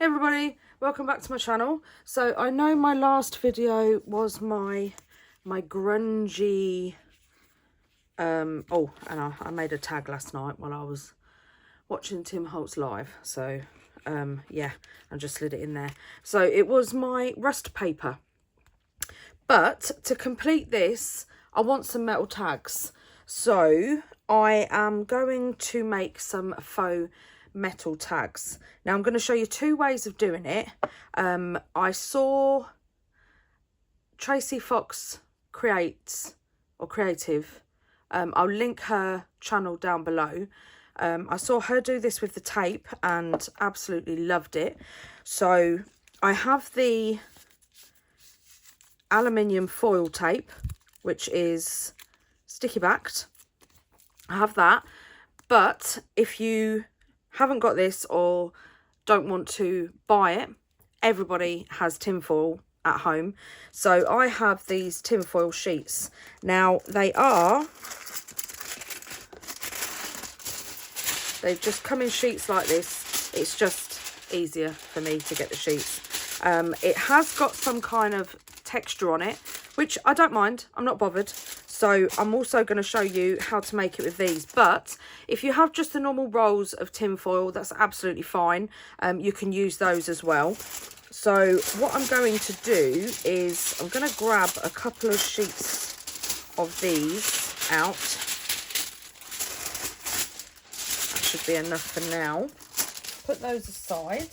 everybody, welcome back to my channel. So I know my last video was my grungy oh, and I made a tag last night while I was watching Tim Holtz live, so yeah, I just slid it in there. So it was my rust paper, but to complete this I want some metal tags, so I am going to make some faux metal tags. Now I'm going to show you two ways of doing it. I saw Tracie Fox Creative. I'll link her channel down below. I saw her do this with the tape and absolutely loved it. So I have the aluminium foil tape, which is sticky backed. I have that, but if you haven't got this or don't want to buy it, everybody has tinfoil at home. So I have these tinfoil sheets. Now they just come in sheets like this. It's just easier for me to get the sheets. It has got some kind of texture on it, which I don't mind. I'm not bothered. So I'm also going to show you how to make it with these. But if you have just the normal rolls of tinfoil, that's absolutely fine. You can use those as well. So what I'm going to do is I'm going to grab a couple of sheets of these out. That should be enough for now. Put those aside.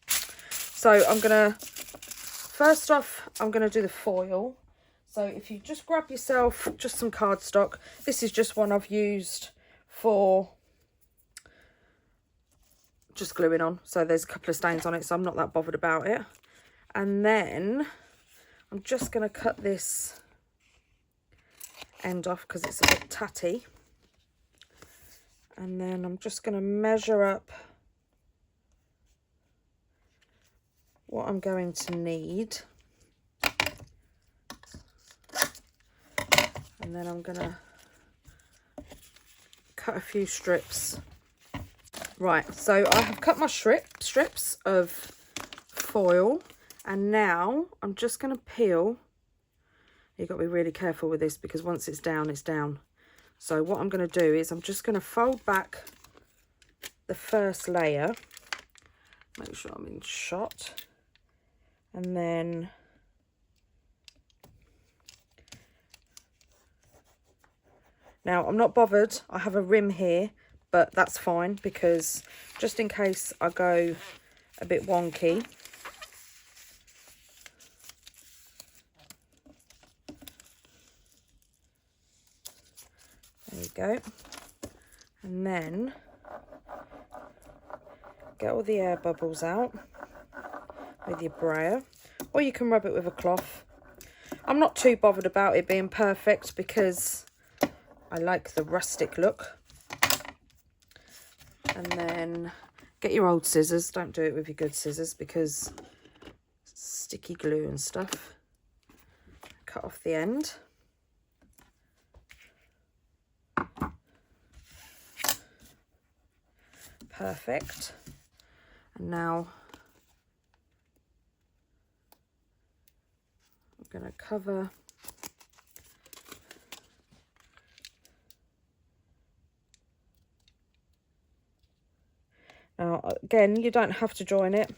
So I'm going to, first off, I'm going to do the foil. So if you just grab yourself just some cardstock, this is just one I've used for just gluing on. So there's a couple of stains on it, so I'm not that bothered about it. And then I'm just going to cut this end off because it's a bit tatty. And then I'm just going to measure up what I'm going to need. And then I'm going to cut a few strips. Right, so I have cut my strips of foil, and now I'm just going to peel. You've got to be really careful with this because once it's down, it's down. So what I'm going to do is I'm just going to fold back the first layer. Make sure I'm in shot. And then now, I'm not bothered, I have a rim here, but that's fine because just in case I go a bit wonky. There you go. And then get all the air bubbles out with your brayer, or you can rub it with a cloth. I'm not too bothered about it being perfect because I like the rustic look. And then get your old scissors. Don't do it with your good scissors because sticky glue and stuff. Cut off the end. Perfect. And now I'm going to cover . Now, again, you don't have to join it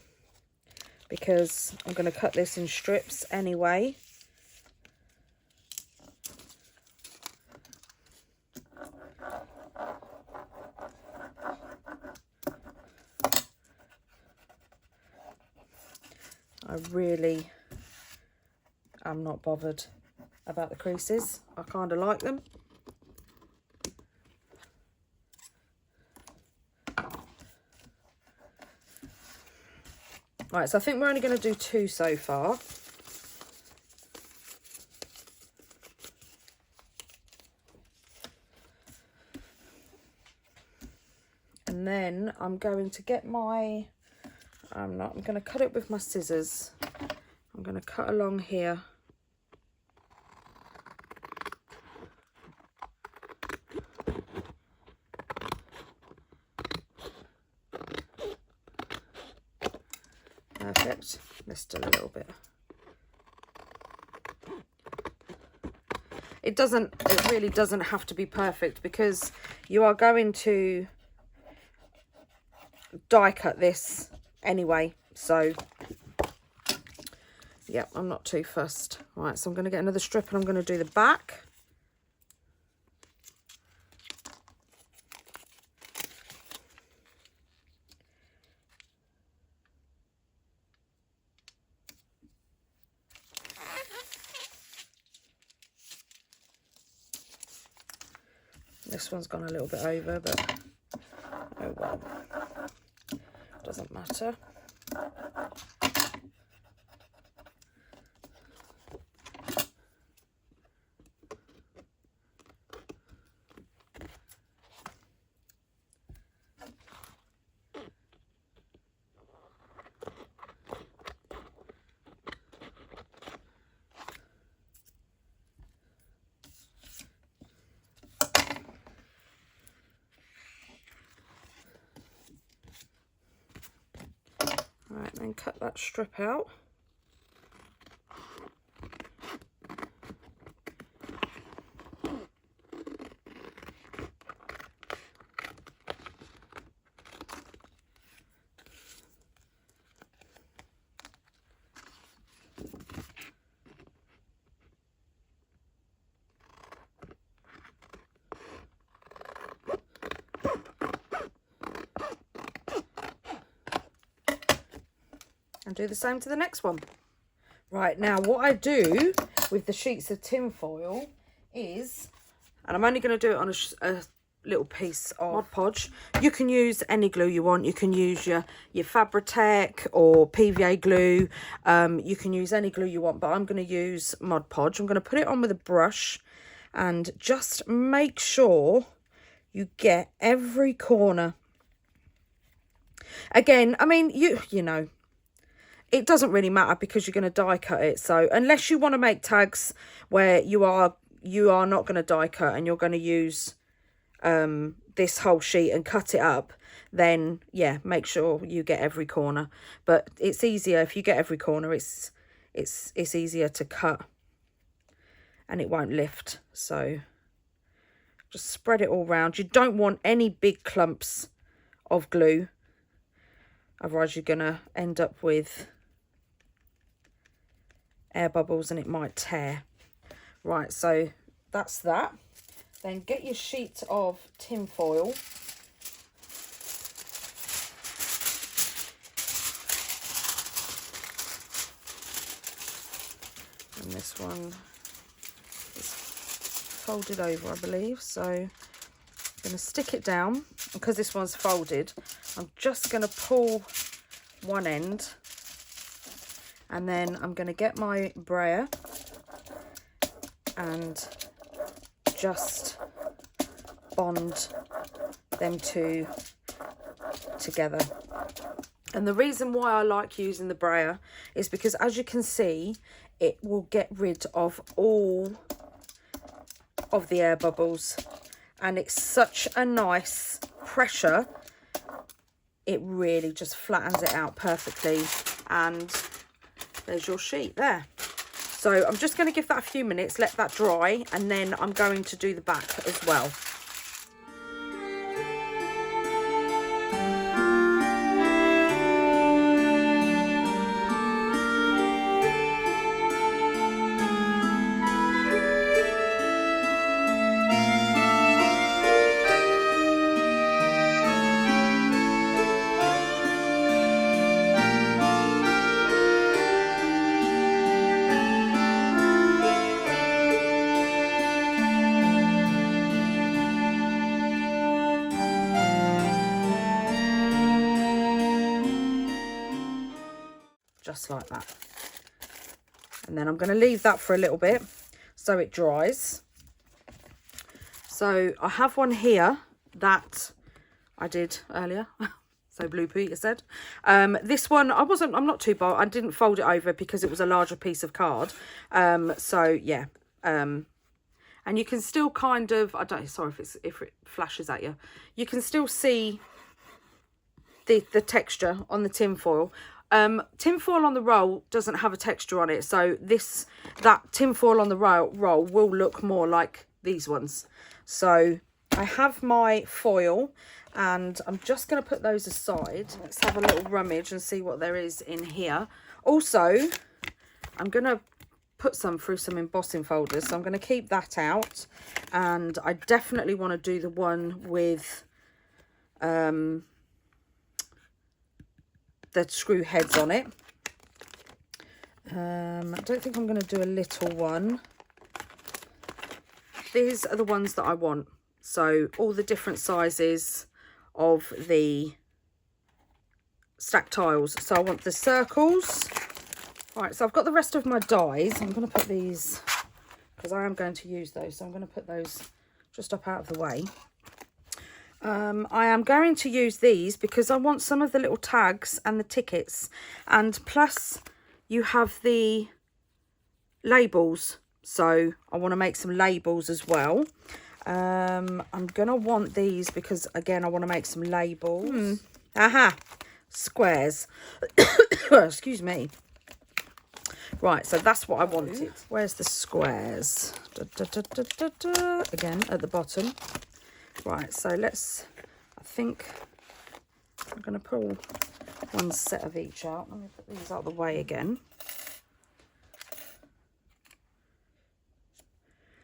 because I'm going to cut this in strips anyway. I really am not bothered about the creases. I kind of like them. Right, so I think we're only going to do 2 so far. And then I'm going to get my, I'm going to cut it with my scissors. I'm going to cut along here. Perfect. Missed a little bit. It really doesn't have to be perfect, because you are going to die cut this anyway. So, yeah, I'm not too fussed. Right, so I'm going to get another strip and I'm going to do the back. This one's gone a little bit over, but oh well, doesn't matter. Right, then cut that strip out. And do the same to the next one. Right, now what I do with the sheets of tin foil is, and I'm only going to do it on a little piece of Mod Podge. You can use any glue you want. You can use your Fabri-Tac or PVA glue. You can use any glue you want, but I'm going to use Mod Podge. I'm going to put it on with a brush and just make sure you get every corner. Again, I mean, you know, it doesn't really matter because you're going to die cut it. So unless you want to make tags where you are not going to die cut and you're going to use this whole sheet and cut it up, then yeah, make sure you get every corner. But it's easier if you get every corner. It's easier to cut and it won't lift. So just spread it all around. You don't want any big clumps of glue, otherwise you're going to end up with air bubbles and it might tear. Right, so that's that. Then get your sheet of tin foil. And this one is folded over, I believe. So I'm going to stick it down. Because this one's folded, I'm just going to pull one end. And then I'm going to get my brayer and just bond them two together. And the reason why I like using the brayer is because, as you can see, it will get rid of all of the air bubbles, and it's such a nice pressure. It really just flattens it out perfectly, and there's your sheet there. So I'm just going to give that a few minutes, let that dry, and then I'm going to do the back as well. Just like that. And then I'm going to leave that for a little bit so it dries. So I have one here that I did earlier. So Blue Peter said. This one, I'm not too bold. I didn't fold it over because it was a larger piece of card. So yeah. And you can still kind of, sorry if it flashes at you. You can still see the texture on the tin foil. Tinfoil on the roll doesn't have a texture on it, so that tinfoil on the roll will look more like these ones. So I have my foil, and I'm just going to put those aside. Let's have a little rummage and see what there is in here. Also, I'm going to put some through some embossing folders, so I'm going to keep that out. And I definitely want to do the one with the screw heads on it. I don't think I'm going to do a little one. These are the ones that I want. So all the different sizes of the stacked tiles. So I want the circles. Right, so I've got the rest of my dies. I'm going to put these, because I am going to use those. So I'm going to put those just up out of the way. I am going to use these because I want some of the little tags and the tickets. And plus you have the labels. So I want to make some labels as well. I'm going to want these because, again, I want to make some labels. Aha! Squares. Excuse me. Right, so that's what I wanted. Where's the squares? Again, at the bottom. Right, so I think I'm going to pull one set of each out. Let me put these out of the way again.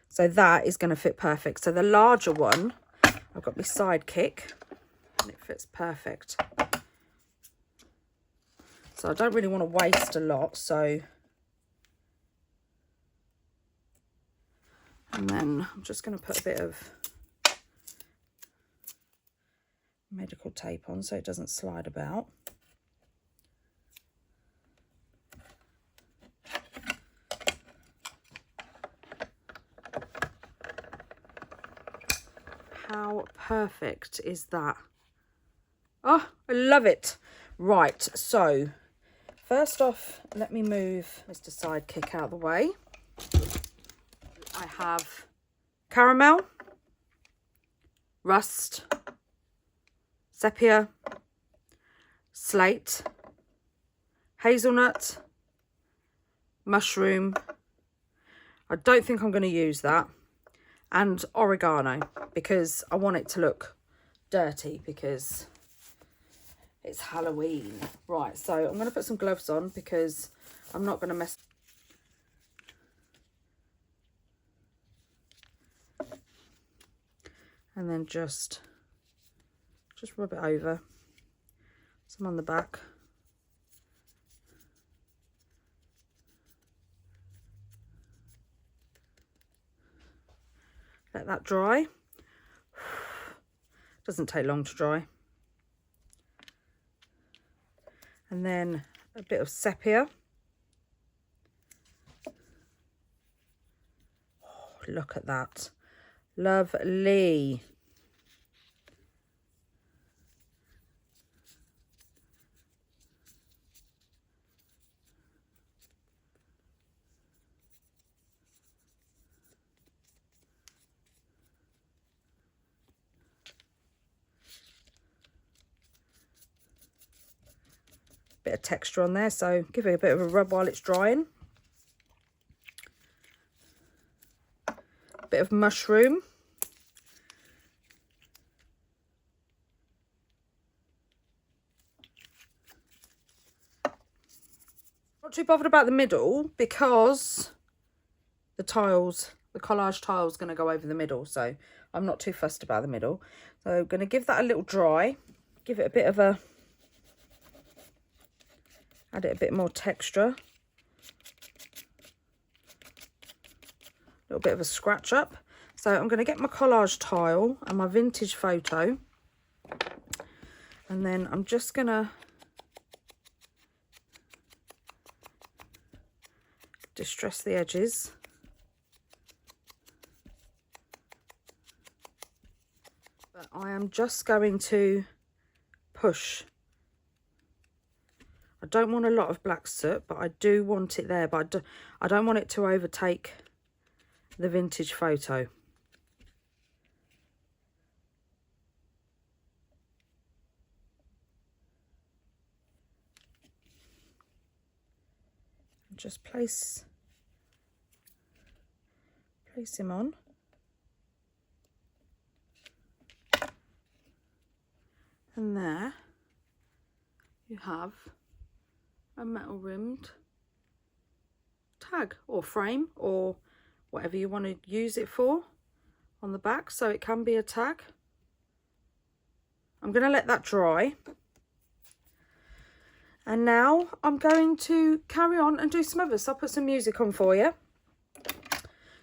So that is going to fit perfect. So the larger one, I've got my sidekick, and it fits perfect. So I don't really want to waste a lot, so... And then I'm just going to put a bit of medical tape on so it doesn't slide about. How perfect is that? Oh, I love it. Right, so first off, let me move Mr. Sidekick out of the way. I have caramel, rust, sepia, slate, hazelnut, mushroom. I don't think I'm going to use that. And oregano, because I want it to look dirty because it's Halloween. Right, so I'm going to put some gloves on because I'm not going to mess. And then just rub it over. Some on the back. Let that dry. Doesn't take long to dry. And then a bit of sepia. Oh, look at that. Lovely. Bit of texture on there, so give it a bit of a rub while it's drying. Bit of mushroom. Not too bothered about the middle because the collage tile is going to go over the middle, so I'm not too fussed about the middle. So I'm going to give that a little dry, give it a bit of a, add it a bit more texture. A little bit of a scratch up. So I'm going to get my collage tile and my vintage photo. And then I'm just going to distress the edges. But I am just going to push. I don't want a lot of black soot, but I do want it there. But I don't want it to overtake the vintage photo. just place him on. And there you have a metal rimmed tag or frame or whatever you want to use it for on the back, so it can be a tag. I'm going to let that dry, and now I'm going to carry on and do some others. I'll put some music on for you,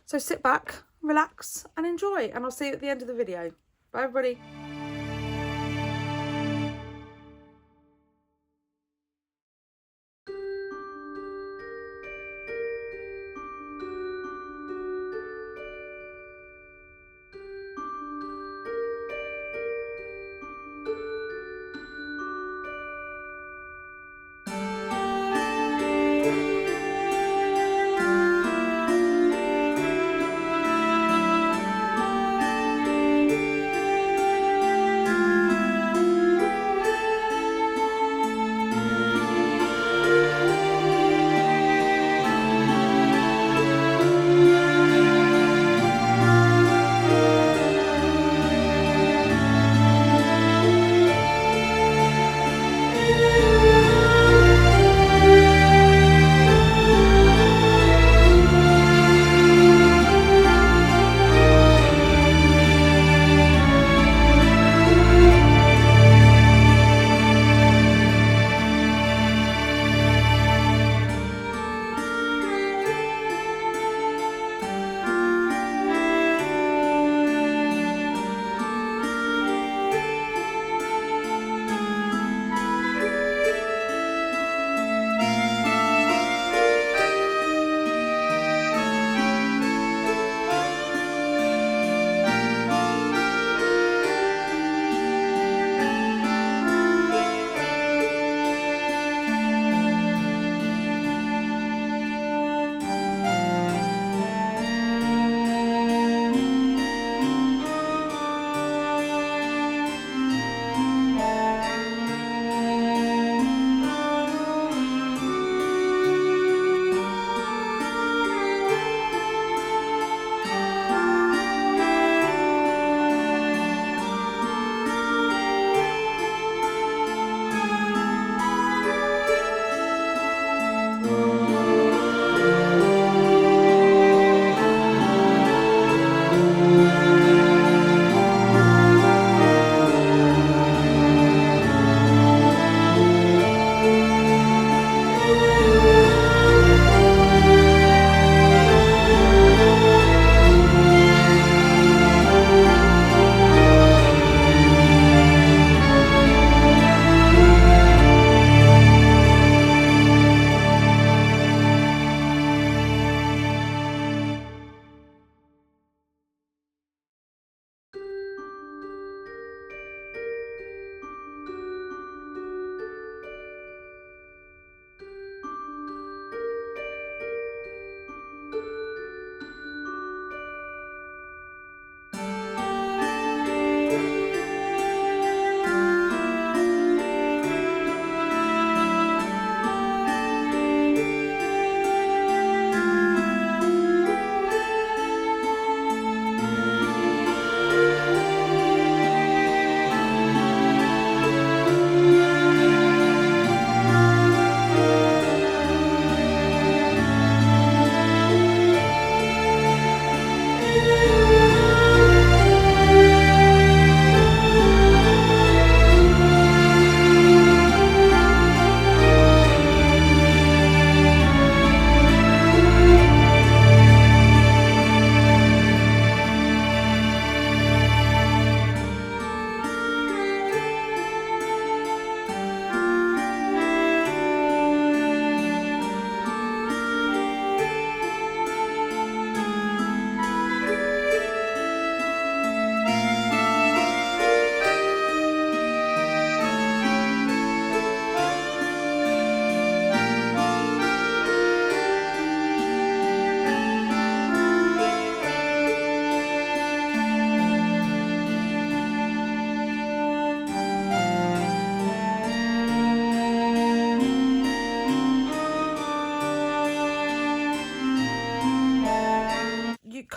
so sit back, relax and enjoy, and I'll see you at the end of the video. Bye everybody.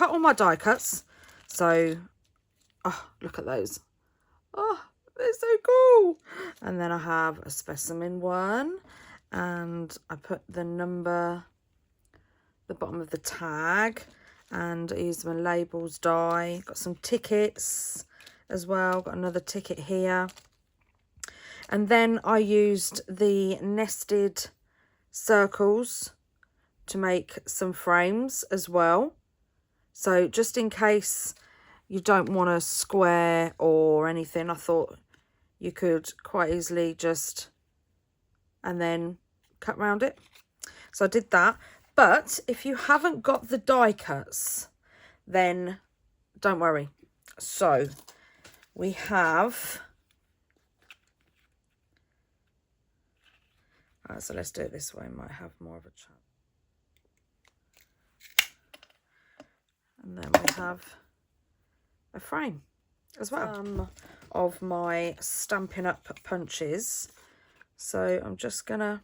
cut all my die cuts. So, oh, look at those. Oh, they're so cool. And then I have a specimen one, and I put the number, the bottom of the tag, and I used my labels die. Got some tickets as well. Got another ticket here. And then I used the nested circles to make some frames as well. So just in case you don't want a square or anything, I thought you could quite easily just, and then cut around it. So I did that. But if you haven't got the die cuts, then don't worry. So we have, so let's do it this way, might have more of a chance. And then we have a frame as well. Some of my Stampin' Up punches. So I'm just gonna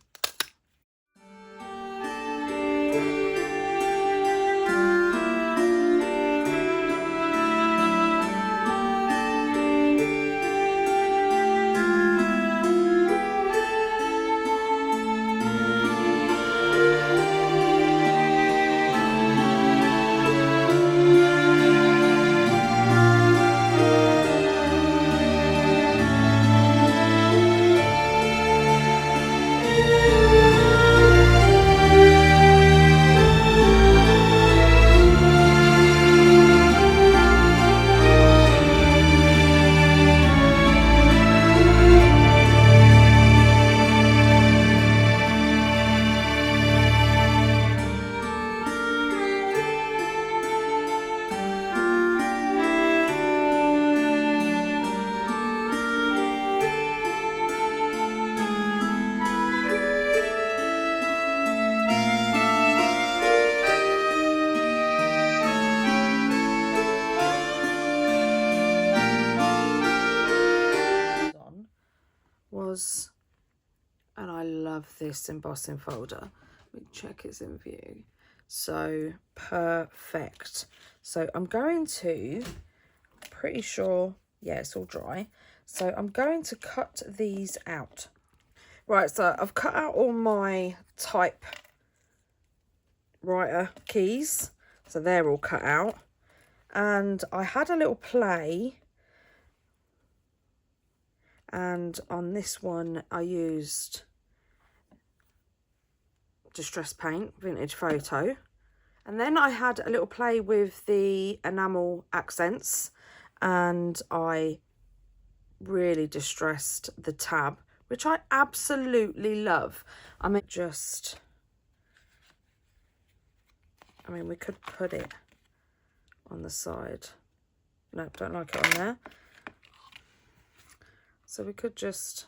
and I love this embossing folder. Let me check it's in view. So perfect. So I'm going to, pretty sure, yeah, it's all dry. So I'm going to cut these out. Right, so I've cut out all my typewriter keys. So they're all cut out. And I had a little play. And on this one, I used Distress Paint, Vintage Photo. And then I had a little play with the enamel accents. And I really distressed the tab, which I absolutely love. I mean, we could put it on the side. No, don't like it on there. So we could just,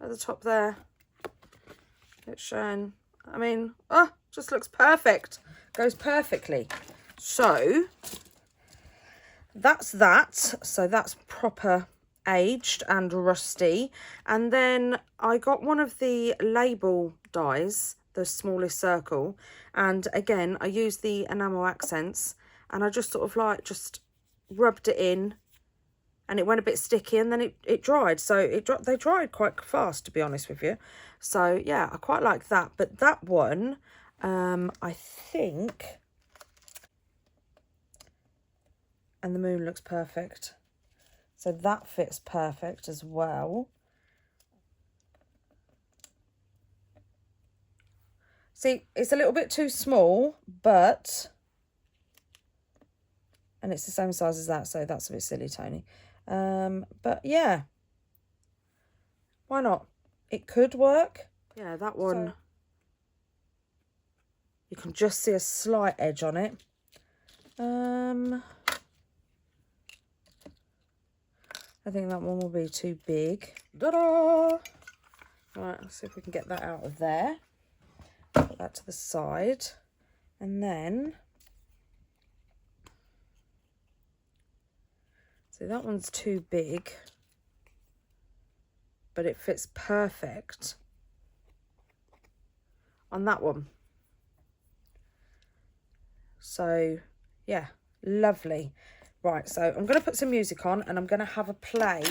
at the top there, it's showing, I mean, oh, just looks perfect. Goes perfectly. So, that's that. So that's proper aged and rusty. And then I got one of the label dies, the smallest circle. And again, I used the enamel accents. And I just sort of like, just rubbed it in. And it went a bit sticky, and then it dried. So they dried quite fast, to be honest with you. So yeah, I quite like that. But that one, I think, and the moon looks perfect. So that fits perfect as well. See, it's a little bit too small, but, and it's the same size as that, so that's a bit silly, Tony. But yeah, why not? It could work. Yeah, that one, so, you can just see a slight edge on it. I think that one will be too big. Ta-da! Right, let's see if we can get that out of there. Put that to the side. And then, so that one's too big, but it fits perfect on that one. So Yeah, lovely. Right, so I'm going to put some music on and I'm going to have a play.